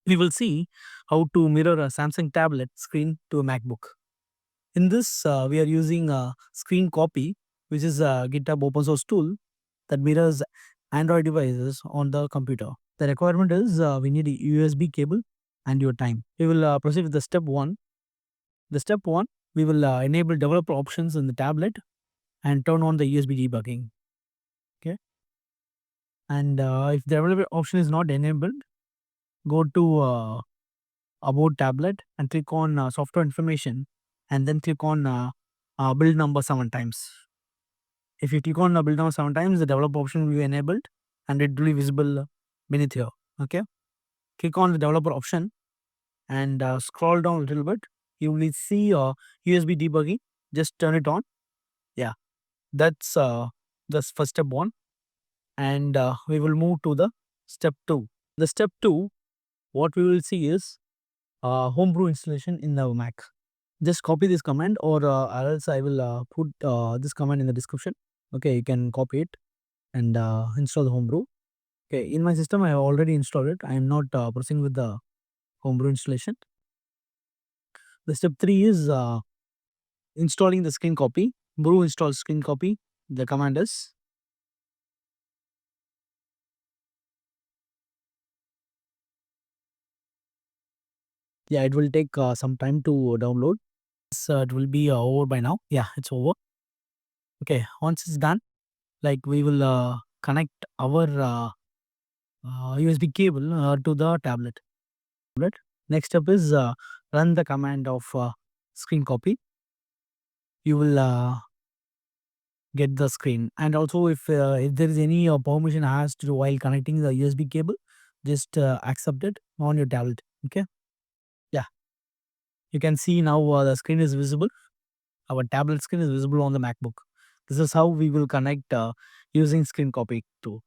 we will see how to mirror a Samsung tablet screen to a MacBook. In this, we are using a Scrcpy, which is a GitHub open source tool that mirrors Android devices on the computer. The requirement is we need a USB cable and your time. We will proceed with the step 1. The step 1, we will enable developer options in the tablet and turn on the USB debugging. Okay. And if the developer option is not enabled, go to about tablet and click on software information and then click on build number 7 times. If you click on build number 7 times, the developer option will be enabled and it will be visible beneath here. Okay. Click on the developer option and scroll down a little bit. You will see USB debugging. Just turn it on. Yeah, that's first step 1. And we will move to the step 2. The step 2, what we will see is homebrew installation in the Mac. Just copy this command or else I will put this command in the description. Okay, you can copy it and install the homebrew. Okay, in my system I have already installed it. I am not proceeding with the homebrew installation. The step 3 is installing the Scrcpy. Brew install Scrcpy. The command is yeah, it will take some time to download. So it will be over by now. Yeah, it's over. Okay, once it's done, like we will connect our USB cable to the tablet. Next step is run the command of Scrcpy. You will get the screen, and also if there is any permission asked while connecting the USB cable, just accept it on your tablet. Okay. Yeah, you can see now the screen is visible. Our tablet screen is visible on the MacBook. This is how we will connect using Scrcpy tool.